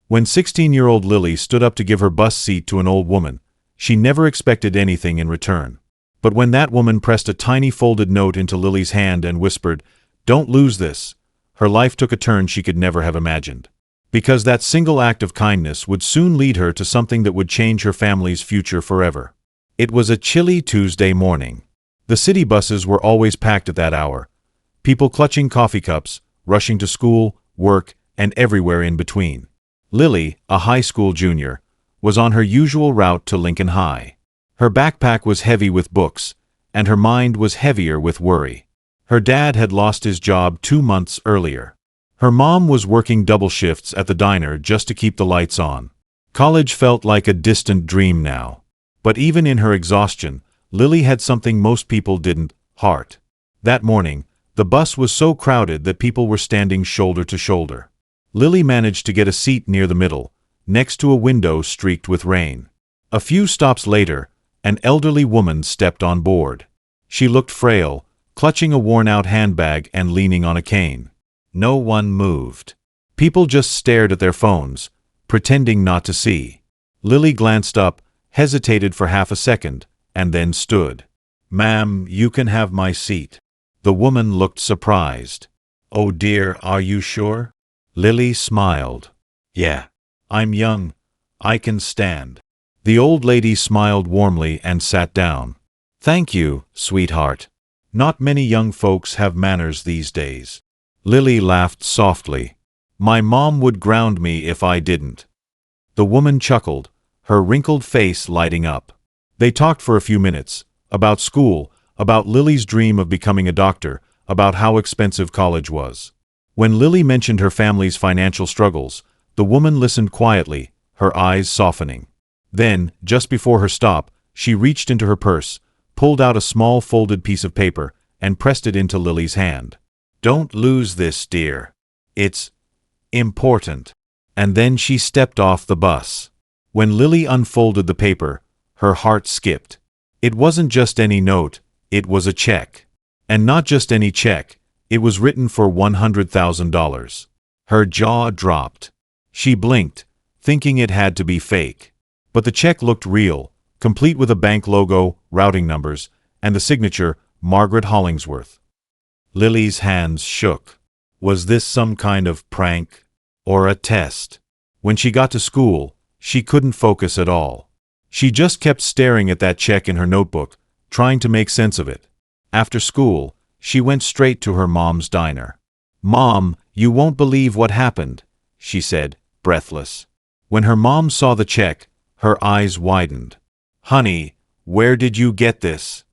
When 16-year-old Lily stood up to give her bus seat to an old woman, she never expected anything in return. But when that woman pressed a tiny folded note into Lily's hand and whispered, "Don't lose this," her life took a turn she could never have imagined. Because that single act of kindness would soon lead her to something that would change her family's future forever. It was a chilly Tuesday morning. The city buses were always packed at that hour, people clutching coffee cups, rushing to school, work, and everywhere in between. Lily, a high school junior, was on her usual route to Lincoln High. Her backpack was heavy with books, and her mind was heavier with worry. Her dad had lost his job 2 months earlier. Her mom was working double shifts at the diner just to keep the lights on. College felt like a distant dream now. But even in her exhaustion, Lily had something most people didn't: heart. That morning, the bus was so crowded that people were standing shoulder to shoulder. Lily managed to get a seat near the middle, next to a window streaked with rain. A few stops later, an elderly woman stepped on board. She looked frail, clutching a worn-out handbag and leaning on a cane. No one moved. People just stared at their phones, pretending not to see. Lily glanced up, hesitated for half a second, and then stood. "Ma'am, you can have my seat." The woman looked surprised. "Oh dear, are you sure?" Lily smiled. "Yeah. I'm young. I can stand." The old lady smiled warmly and sat down. "Thank you, sweetheart. Not many young folks have manners these days." Lily laughed softly. "My mom would ground me if I didn't." The woman chuckled, her wrinkled face lighting up. They talked for a few minutes, about school, about Lily's dream of becoming a doctor, about how expensive college was. When Lily mentioned her family's financial struggles, the woman listened quietly, her eyes softening. Then, just before her stop, she reached into her purse, pulled out a small folded piece of paper, and pressed it into Lily's hand. "Don't lose this, dear. It's important." And then she stepped off the bus. When Lily unfolded the paper, her heart skipped. It wasn't just any note, it was a check. And not just any check, it was written for $100,000. Her jaw dropped. She blinked, thinking it had to be fake. But the check looked real, complete with a bank logo, routing numbers, and the signature, Margaret Hollingsworth. Lily's hands shook. Was this some kind of prank? Or a test? When she got to school, she couldn't focus at all. She just kept staring at that check in her notebook, trying to make sense of it. After school, she went straight to her mom's diner. "Mom, you won't believe what happened," she said, breathless. When her mom saw the check, her eyes widened. "Honey, where did you get this?"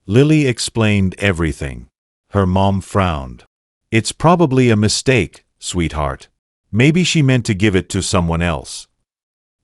Lily explained everything. Her mom frowned. "It's probably a mistake, sweetheart. Maybe she meant to give it to someone else."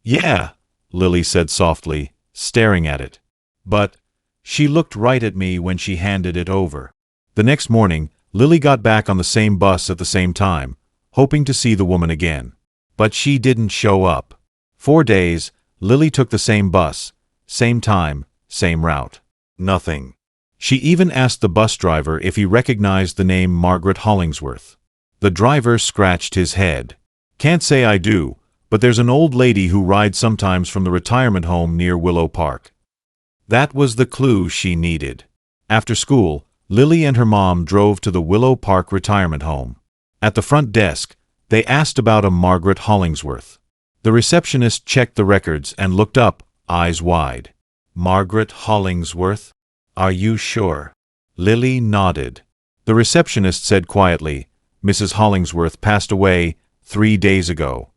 "Yeah," Lily said softly, staring at it. "But she looked right at me when she handed it over." The next morning, Lily got back on the same bus at the same time, hoping to see the woman again. But she didn't show up. 4 days, Lily took the same bus, same time, same route. Nothing. She even asked the bus driver if he recognized the name Margaret Hollingsworth. The driver scratched his head. "Can't say I do, but there's an old lady who rides sometimes from the retirement home near Willow Park." That was the clue she needed. After school, Lily and her mom drove to the Willow Park retirement home. At the front desk, they asked about a Margaret Hollingsworth. The receptionist checked the records and looked up, eyes wide. "Margaret Hollingsworth? Are you sure?" Lily nodded. The receptionist said quietly, "Mrs. Hollingsworth passed away 3 days ago."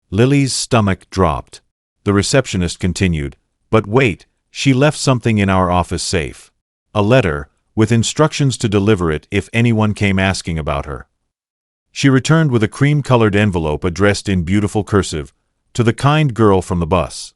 Lily's stomach dropped. The receptionist continued, "But wait, she left something in our office safe. A letter, with instructions to deliver it if anyone came asking about her." She returned with a cream-colored envelope addressed in beautiful cursive, "To the kind girl from the bus."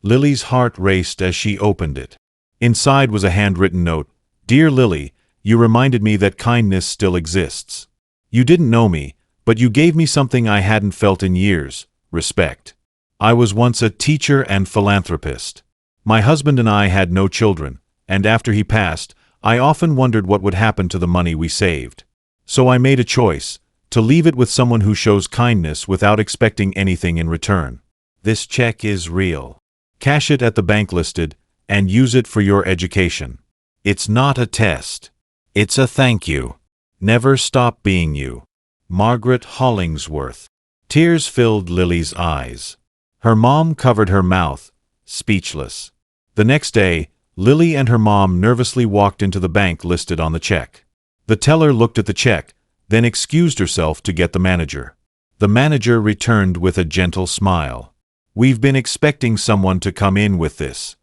Lily's heart raced as she opened it. Inside was a handwritten note. "Dear Lily, you reminded me that kindness still exists. You didn't know me, but you gave me something I hadn't felt in years: respect. I was once a teacher and philanthropist. My husband and I had no children, and after he passed, I often wondered what would happen to the money we saved. So I made a choice, to leave it with someone who shows kindness without expecting anything in return. This check is real. Cash it at the bank listed and use it for your education. It's not a test. It's a thank you. Never stop being you. Margaret Hollingsworth. Tears filled Lily's eyes. Her mom covered her mouth, speechless. The next day, Lily and her mom nervously walked into the bank listed on the check. The teller looked at the check, then excused herself to get the manager. The manager returned with a gentle smile. "We've been expecting someone to come in with this."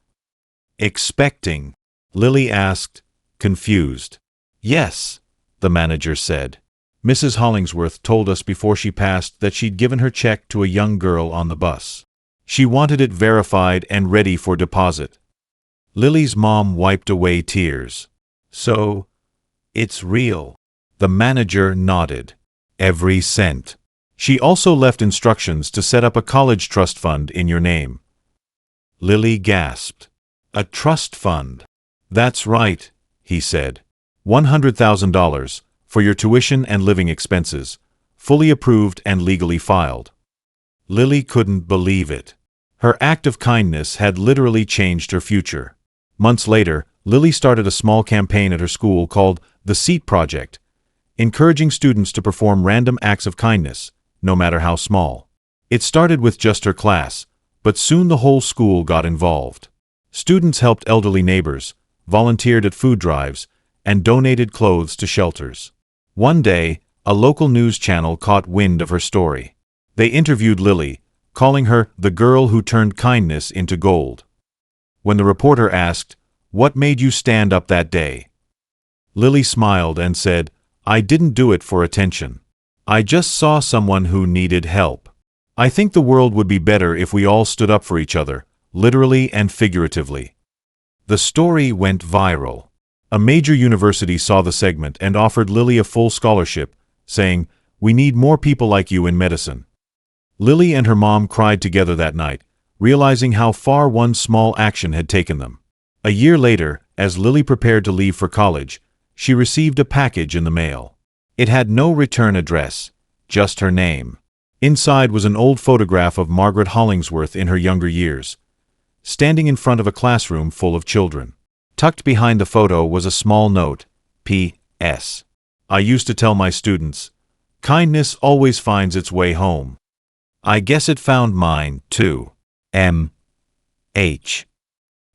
"Expecting?" Lily asked, confused. "Yes," the manager said. "Mrs. Hollingsworth told us before she passed that she'd given her check to a young girl on the bus. She wanted it verified and ready for deposit." Lily's mom wiped away tears. "So, it's real?" The manager nodded. "Every cent. She also left instructions to set up a college trust fund in your name." Lily gasped. "A trust fund?" "That's right," he said. $100,000 for your tuition and living expenses, fully approved and legally filed." Lily couldn't believe it. Her act of kindness had literally changed her future. Months later, Lily started a small campaign at her school called the Seat Project, encouraging students to perform random acts of kindness, no matter how small. It started with just her class, but soon the whole school got involved. Students helped elderly neighbors, volunteered at food drives, and donated clothes to shelters. One day, a local news channel caught wind of her story. They interviewed Lily, calling her the girl who turned kindness into gold. When the reporter asked, "What made you stand up that day?" Lily smiled and said, "I didn't do it for attention. I just saw someone who needed help. I think the world would be better if we all stood up for each other, literally and figuratively." The story went viral. A major university saw the segment and offered Lily a full scholarship, saying, "We need more people like you in medicine." Lily and her mom cried together that night, realizing how far one small action had taken them. A year later, as Lily prepared to leave for college, she received a package in the mail. It had no return address, just her name. Inside was an old photograph of Margaret Hollingsworth in her younger years, standing in front of a classroom full of children. Tucked behind the photo was a small note, P.S. "I used to tell my students, kindness always finds its way home. I guess it found mine, too. M.H."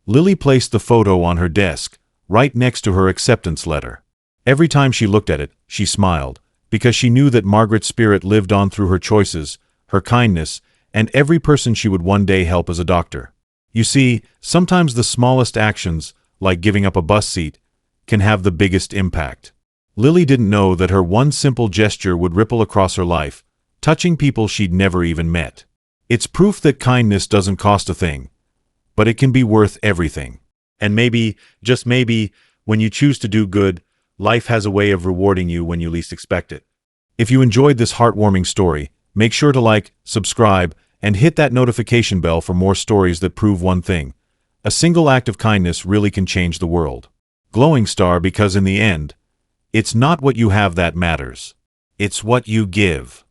Lily placed the photo on her desk, right next to her acceptance letter. Every time she looked at it, she smiled, because she knew that Margaret's spirit lived on through her choices, her kindness, and every person she would one day help as a doctor. You see, sometimes the smallest actions, like giving up a bus seat, can have the biggest impact. Lily didn't know that her one simple gesture would ripple across her life, touching people she'd never even met. It's proof that kindness doesn't cost a thing, but it can be worth everything. And maybe, just maybe, when you choose to do good, life has a way of rewarding you when you least expect it. If you enjoyed this heartwarming story, make sure to like, subscribe, and hit that notification bell for more stories that prove one thing: a single act of kindness really can change the world. Glowing Star, because in the end, it's not what you have that matters. It's what you give.